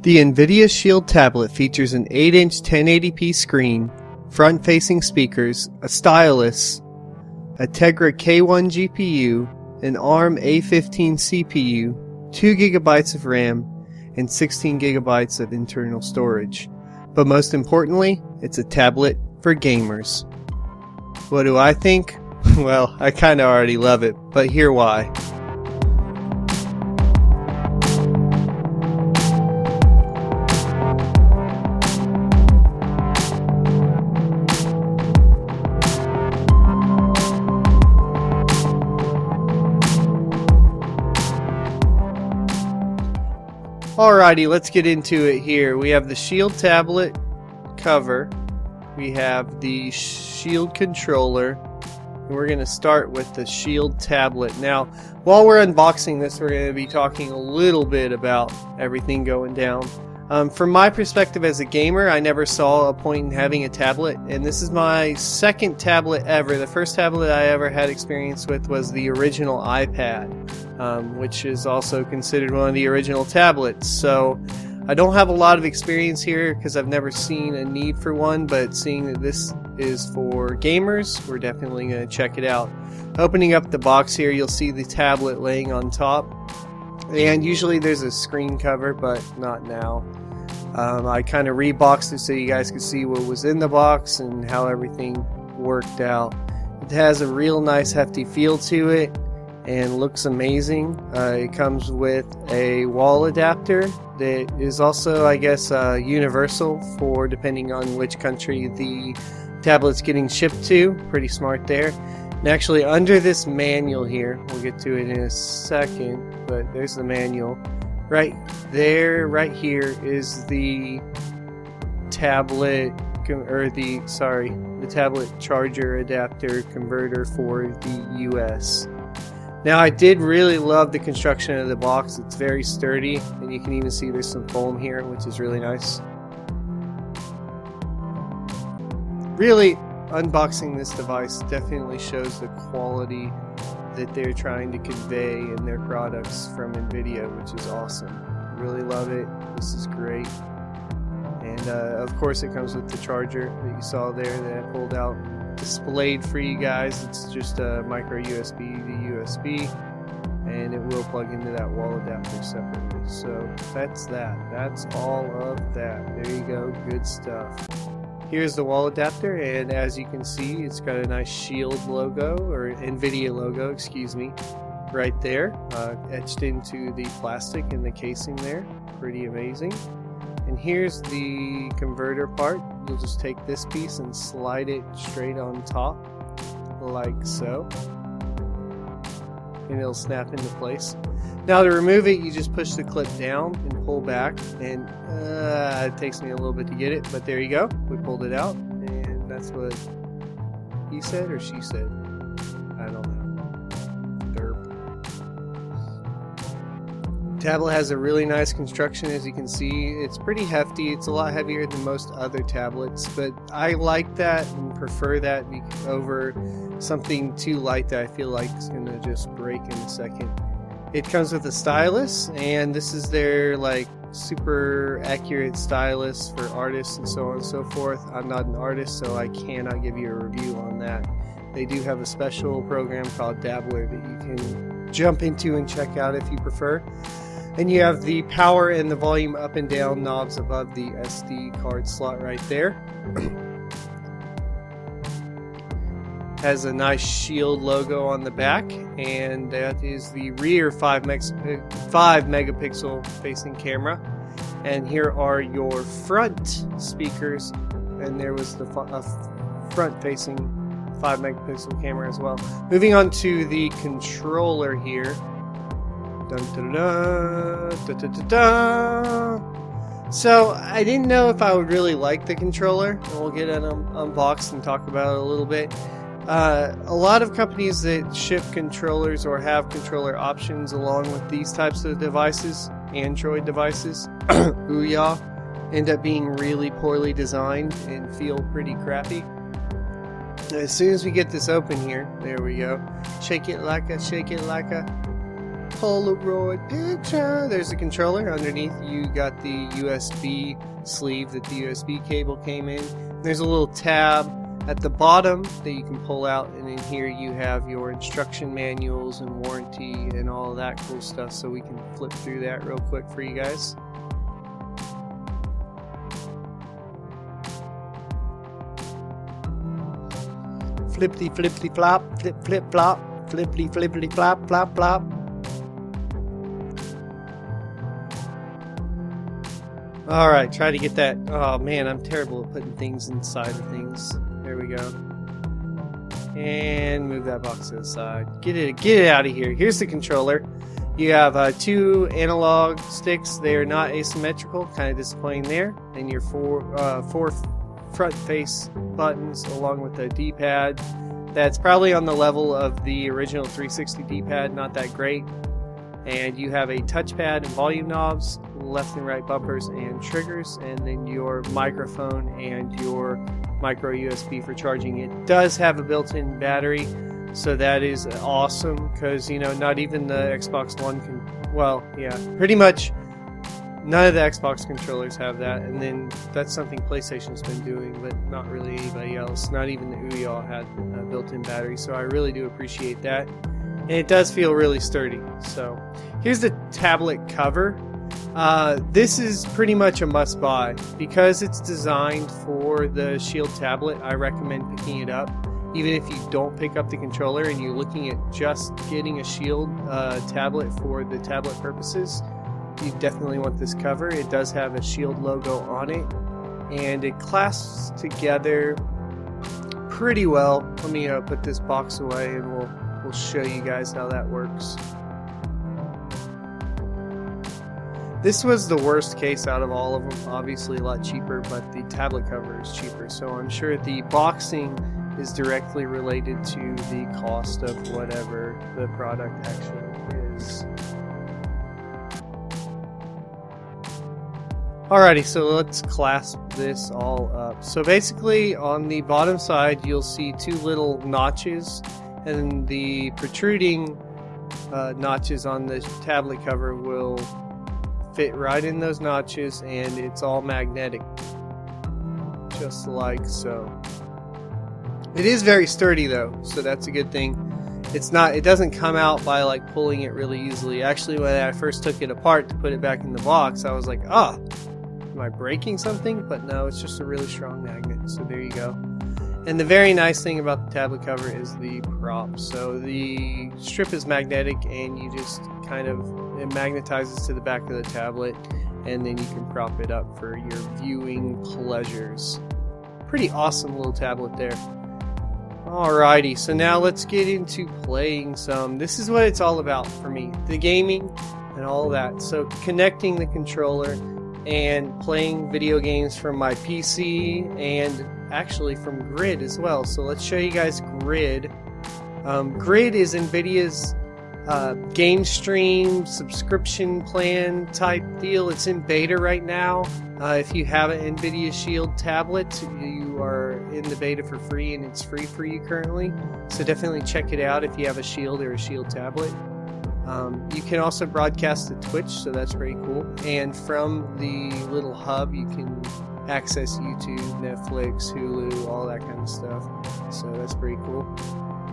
The Nvidia Shield tablet features an 8-inch 1080p screen, front-facing speakers, a stylus, a Tegra K1 GPU, an ARM A15 CPU, 2 GB of RAM, and 16 GB of internal storage. But most importantly, it's a tablet for gamers. What do I think? Well, I kinda already love it, but hear why. Alrighty, let's get into it here. We have the Shield tablet cover, we have the Shield controller, and we're going to start with the Shield tablet. Now, while we're unboxing this, we're going to be talking a little bit about everything going down. From my perspective as a gamer, I never saw a point in having a tablet, and this is my second tablet ever. The first tablet I ever had experience with was the original iPad, which is also considered one of the original tablets. So I don't have a lot of experience here because I've never seen a need for one, but seeing that this is for gamers, we're definitely going to check it out. Opening up the box here, you'll see the tablet laying on top, and usually there's a screen cover, but not now. I kind of reboxed it so you guys could see what was in the box and how everything worked out. It has a real nice hefty feel to it and looks amazing. It comes with a wall adapter that is also, I guess, universal for depending on which country the tablet's getting shipped to. Pretty smart there. And actually under this manual here, we'll get to it in a second, but there's the manual. Right there, right here is the tablet, the tablet charger adapter converter for the US. Now, I did really love the construction of the box. It's very sturdy, and you can even see there's some foam here, which is really nice. Really, unboxing this device definitely shows the quality that they're trying to convey in their products from Nvidia, which is awesome. Really love it. This is great. And of course it comes with the charger that you saw there that I pulled out, displayed for you guys. It's just a micro USB to USB, and it will plug into that wall adapter separately. So that's that. That's all of that. There you go. Good stuff. Here's the wall adapter, and as you can see, it's got a nice Shield logo, or Nvidia logo, excuse me, right there, etched into the plastic in the casing there. Pretty amazing. And here's the converter part. You'll just take this piece and slide it straight on top, like so, and it'll snap into place. Now to remove it, you just push the clip down and pull back, and it takes me a little bit to get it, but there you go. We pulled it out, and that's what he said or she said. I don't know. Derp. Tablet has a really nice construction, as you can see. It's pretty hefty. It's a lot heavier than most other tablets, but I like that and prefer that over something too light that I feel like is going to just break in a second. It comes with a stylus, and this is their like super accurate stylus for artists and so on and so forth. I'm not an artist, so I cannot give you a review on that. They do have a special program called Dabbler that you can jump into and check out if you prefer. And you have the power and the volume up and down knobs above the SD card slot right there. Has a nice Shield logo on the back, and that is the rear 5 megapixel facing camera. And here are your front speakers, and there was the front facing 5 megapixel camera as well. Moving on to the controller here. Dun, dun, dun, dun, dun, dun, dun. So I didn't know if I would really like the controller, and we'll get it unboxed and talk about it a little bit. A lot of companies that ship controllers or have controller options along with these types of devices, Android devices, Ouya, end up being really poorly designed and feel pretty crappy. As soon as we get this open here, there we go. Shake it like a, Polaroid picture. There's a controller. Underneath you got the USB sleeve that the USB cable came in. There's a little tab at the bottom that you can pull out, and in here you have your instruction manuals and warranty and all of that cool stuff, so we can flip through that real quick for you guys. Flippity flippity flop, flip flip flop, flippity flippity flop flop flop. Alright, try to get that. Oh man, I'm terrible at putting things inside of things. There we go. And move that box to the side. Get it out of here. Here's the controller. You have 2 analog sticks. They are not asymmetrical. Kind of disappointing there. And your four front face buttons along with the D-pad. That's probably on the level of the original 360 D-pad. Not that great. And you have a touchpad and volume knobs, left and right bumpers and triggers, and then your microphone and your micro USB for charging. It does have a built-in battery, so that is awesome, because you know, not even the Xbox One can, well, yeah, pretty much none of the Xbox controllers have that, and then that's something PlayStation's been doing, but not really anybody else. Not even the Ouya had a built-in battery, so I really do appreciate that. And it does feel really sturdy. So here's the tablet cover. This is pretty much a must-buy because it's designed for the Shield tablet. I recommend picking it up, even if you don't pick up the controller and you're looking at just getting a Shield tablet for the tablet purposes. You definitely want this cover. It does have a Shield logo on it, and it clasps together pretty well. Let me put this box away, and we'll show you guys how that works. This was the worst case out of all of them. Obviously a lot cheaper, but the tablet cover is cheaper, so I'm sure the boxing is directly related to the cost of whatever the product actually is. Alrighty, so let's clasp this all up. So basically on the bottom side you'll see 2 little notches, and the protruding notches on the tablet cover will fit right in those notches, and it's all magnetic, just like so. It is very sturdy though, so that's a good thing. It doesn't come out by like pulling it really easily. Actually, when I first took it apart to put it back in the box, I was like, am I breaking something? But no, it's just a really strong magnet, so there you go. And the very nice thing about the tablet cover is the prop. So the strip is magnetic, and you just kind of, it magnetizes to the back of the tablet, and then you can prop it up for your viewing pleasures. Pretty awesome little tablet there. Alrighty, so now let's get into playing some. This is what it's all about for me, the gaming and all that. So connecting the controller and playing video games from my PC and actually from Grid as well. So let's show you guys Grid. Grid is Nvidia's game stream subscription plan type deal. It's in beta right now. If you have an Nvidia Shield tablet, you are in the beta for free, and it's free for you currently. So definitely check it out if you have a Shield or a Shield tablet. You can also broadcast to Twitch, so that's pretty cool. And from the little hub, you can access YouTube, Netflix, Hulu, all that kind of stuff. So that's pretty cool.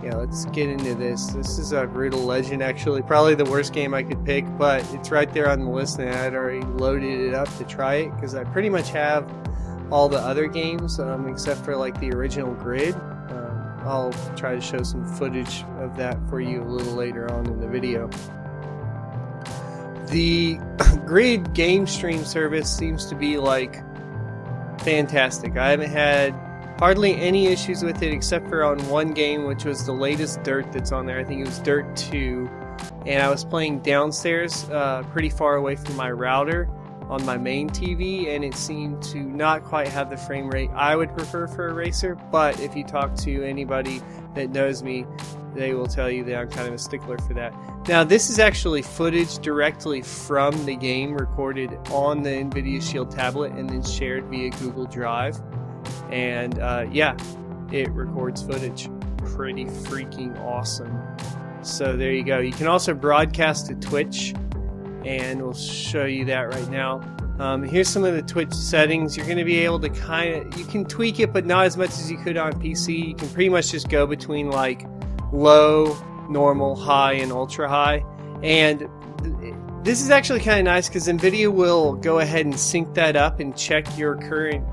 Yeah, let's get into this. This is a Brutal Legend, actually. Probably the worst game I could pick, but it's right there on the list, and I had already loaded it up to try it, because I pretty much have all the other games, except for like the original Grid. I'll try to show some footage of that for you a little later on in the video. The Grid game stream service seems to be like fantastic. I haven't had hardly any issues with it except for on one game, which was the latest Dirt that's on there. I think it was Dirt 2, and I was playing downstairs pretty far away from my router on my main TV, and it seemed to not quite have the frame rate I would prefer for a racer. But if you talk to anybody that knows me, they will tell you that I'm kind of a stickler for that. Now, this is actually footage directly from the game recorded on the Nvidia Shield tablet and then shared via Google Drive. And yeah, it records footage. Pretty freaking awesome. So there you go. You can also broadcast to Twitch, and we'll show you that right now. Here's some of the Twitch settings. You're going to be able to you can tweak it, but not as much as you could on PC. You can pretty much just go between like low, normal, high, and ultra high. And this is actually kind of nice because Nvidia will go ahead and sync that up and check your current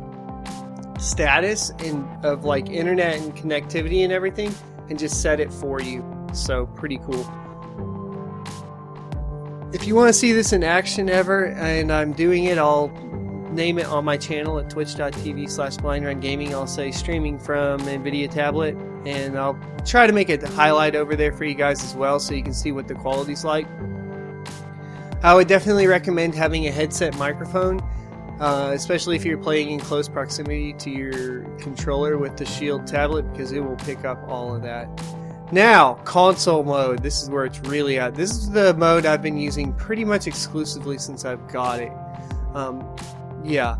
status of like internet and connectivity and everything, and just set it for you. So pretty cool. If you want to see this in action ever, and I'm doing it, I'll name it on my channel at twitch.tv/blindrungaming. I'll say streaming from Nvidia tablet, and I'll try to make a highlight over there for you guys as well so you can see what the quality's like. I would definitely recommend having a headset microphone, especially if you're playing in close proximity to your controller with the Shield tablet, because it will pick up all of that. Now, console mode. This is where it's really at. This is the mode I've been using pretty much exclusively since I've got it. Yeah,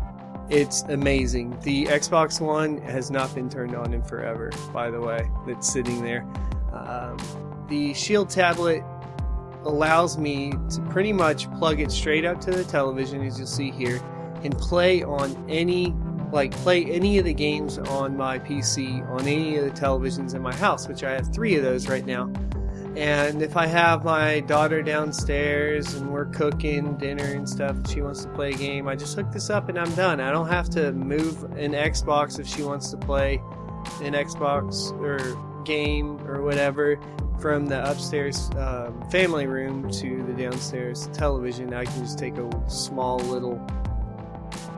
it's amazing. The Xbox One has not been turned on in forever, by the way. It's sitting there. The Shield tablet allows me to pretty much plug it straight up to the television, as you'll see here, and play on play any of the games on my PC on any of the televisions in my house, which I have 3 of those right now. And if I have my daughter downstairs and we're cooking dinner and stuff, she wants to play a game, I just hook this up and I'm done. I don't have to move an Xbox if she wants to play an Xbox or game or whatever from the upstairs family room to the downstairs television. I can just take a small little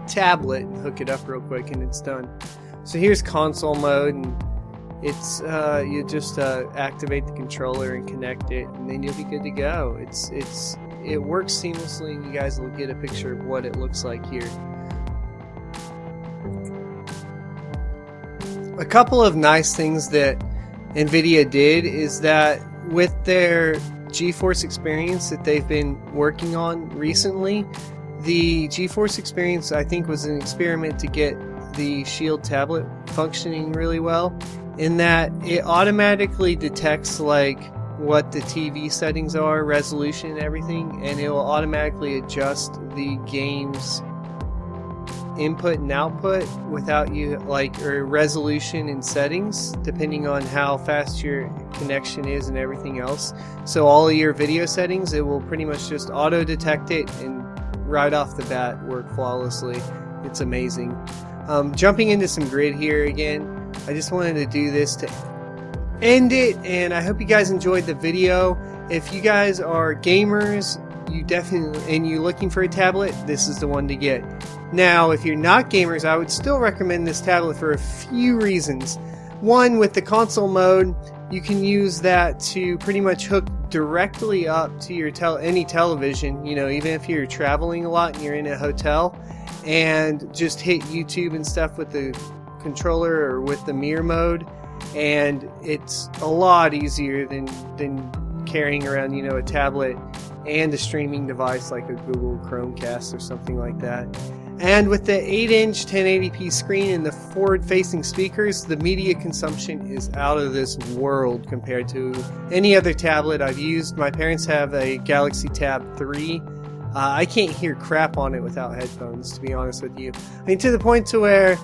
tablet and hook it up real quick and it's done. So here's console mode, and it's you just activate the controller and connect it, and then you'll be good to go. It works seamlessly, and you guys will get a picture of what it looks like here. A couple of nice things that Nvidia did is that with their Geforce Experience that they've been working on recently, the Geforce Experience, I think, was an experiment to get the Shield tablet functioning really well, in that it automatically detects like what the TV settings are, resolution and everything, and it will automatically adjust the game's input and output without you or resolution and settings, depending on how fast your connection is and everything else. So all of your video settings, it will pretty much just auto detect it and right off the bat work flawlessly. It's amazing. Jumping into some grid here again, I just wanted to do this to end it, and I hope you guys enjoyed the video. If you guys are gamers, you're looking for a tablet, this is the one to get. Now, if you're not gamers, I would still recommend this tablet for a few reasons. One, with the console mode, you can use that to pretty much hook directly up to your any television, even if you're traveling a lot and you're in a hotel, and just hit YouTube and stuff with the controller or with the mirror mode, and it's a lot easier than carrying around, a tablet and a streaming device like a Google Chromecast or something like that. And with the 8-inch 1080p screen and the forward-facing speakers, the media consumption is out of this world compared to any other tablet I've used. My parents have a Galaxy Tab 3. I can't hear crap on it without headphones, to be honest with you. I mean, to the point to where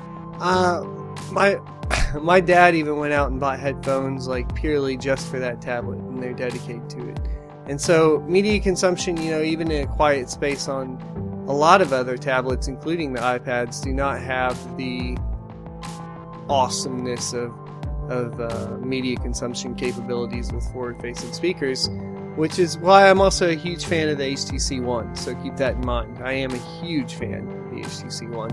my dad even went out and bought headphones purely just for that tablet, and they're dedicated to it. And so media consumption, even in a quiet space on a lot of other tablets, including the iPads, do not have the awesomeness of media consumption capabilities with forward-facing speakers, which is why I'm also a huge fan of the HTC One. So keep that in mind. I am a huge fan of the HTC One.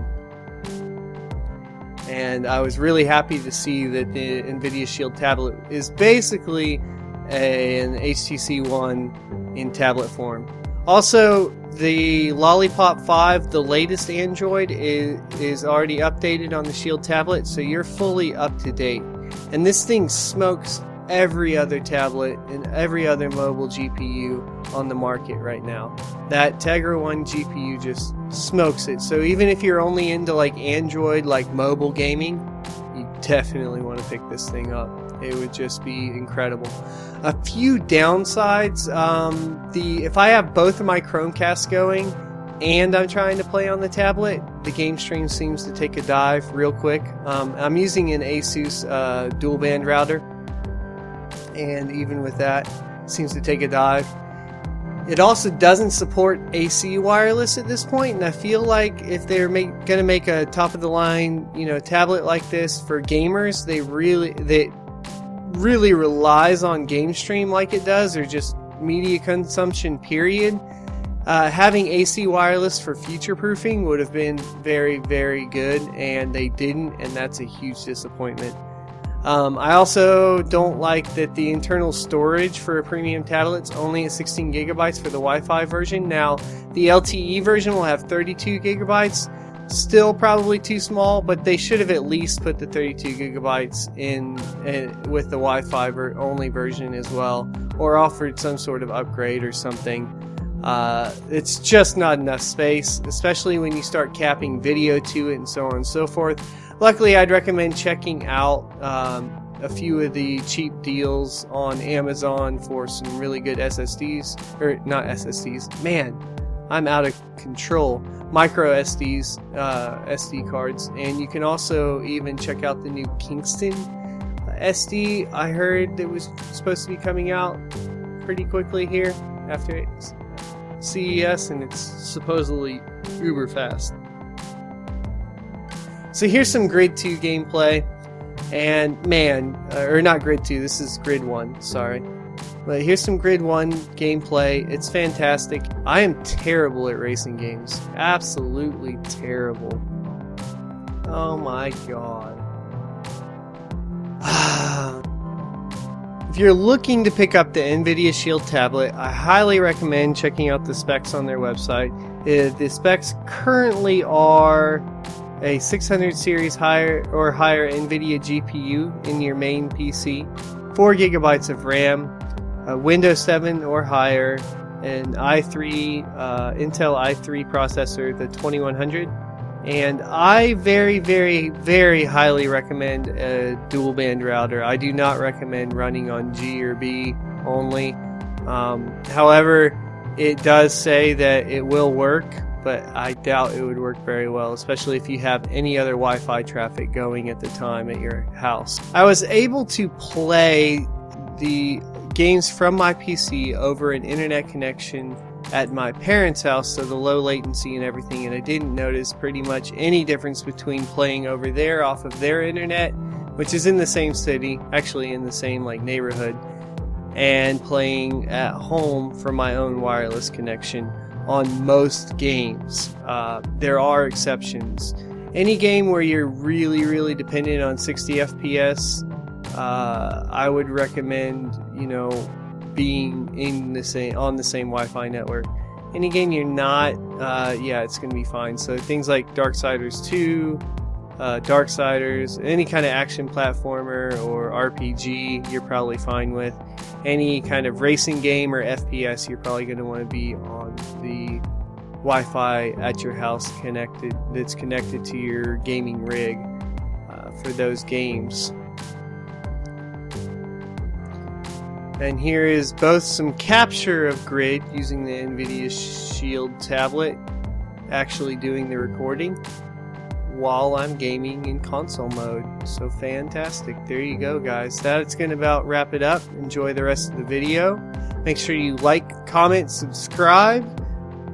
And I was really happy to see that the Nvidia Shield tablet is basically an HTC One in tablet form. Also, the Lollipop 5, the latest Android, is already updated on the Shield tablet, so you're fully up to date. And this thing smokes every other tablet and every other mobile GPU on the market right now. That Tegra 1 GPU just smokes it. So even if you're only into Android, mobile gaming, you definitely want to pick this thing up. It would just be incredible. A few downsides, if I have both of my Chromecasts going and I'm trying to play on the tablet, the game stream seems to take a dive real quick. I'm using an Asus dual band router, and even with that, it seems to take a dive. It also doesn't support AC wireless at this point, and I feel like if they're going to make a top of the line, tablet like this for gamers, they really relies on game stream like it does, or just media consumption period. Having AC wireless for future proofing would have been very, very good, and they didn't, and that's a huge disappointment. I also don't like that the internal storage for a premium tablet's only at 16 gigabytes for the Wi-Fi version. Now, the LTE version will have 32 gigabytes. Still probably too small, but they should have at least put the 32 gigabytes in with the Wi-Fi only version as well, or offered some sort of upgrade or something. It's just not enough space, especially when you start capping video to it and so on and so forth. Luckily, I'd recommend checking out a few of the cheap deals on Amazon for some really good SSDs, or not SSDs, man, I'm out of control, micro SDs, SD cards, and you can also even check out the new Kingston SD. I heard it was supposed to be coming out pretty quickly here after CES, and it's supposedly uber fast. So here's some Grid 2 gameplay, and man, or not Grid 2, this is Grid 1, sorry. But here's some Grid 1 gameplay. It's fantastic. I am terrible at racing games. Absolutely terrible. Oh my god. If you're looking to pick up the Nvidia Shield tablet, I highly recommend checking out the specs on their website. The specs currently are a 600 series higher Nvidia GPU in your main PC, 4 gigabytes of RAM, a Windows 7 or higher, an Intel i3 processor, the 2100, and I very, very, very highly recommend a dual band router. I do not recommend running on G or B only. However, it does say that it will work, but I doubt it would work very well, especially if you have any other Wi-Fi traffic going at the time at your house. I was able to play the games from my PC over an internet connection at my parents' house, so the low latency and everything, and I didn't notice pretty much any difference between playing over there off of their internet, which is in the same city, actually in the same neighborhood, and playing at home from my own wireless connection on most games. There are exceptions. Any game where you're really, really dependent on 60 FPS, I would recommend, being on the same Wi-Fi network. Any game you're not, it's going to be fine. So things like Darksiders 2, Darksiders, any kind of action platformer or RPG, you're probably fine with. Any kind of racing game or FPS, you're probably going to want to be on the Wi-Fi at your house that's connected to your gaming rig for those games. And here is both some capture of Grid using the Nvidia Shield tablet, actually doing the recording while I'm gaming in console mode. So fantastic. There you go, guys. That's going to about wrap it up. Enjoy the rest of the video. Make sure you like, comment, subscribe.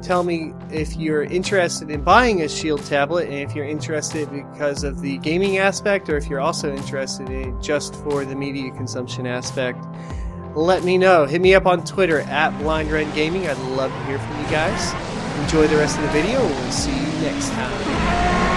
Tell me if you're interested in buying a Shield tablet, and if you're interested because of the gaming aspect, or if you're also interested in it just for the media consumption aspect. Let me know. Hit me up on Twitter at BlindRedGaming. I'd love to hear from you guys. Enjoy the rest of the video, and we'll see you next time.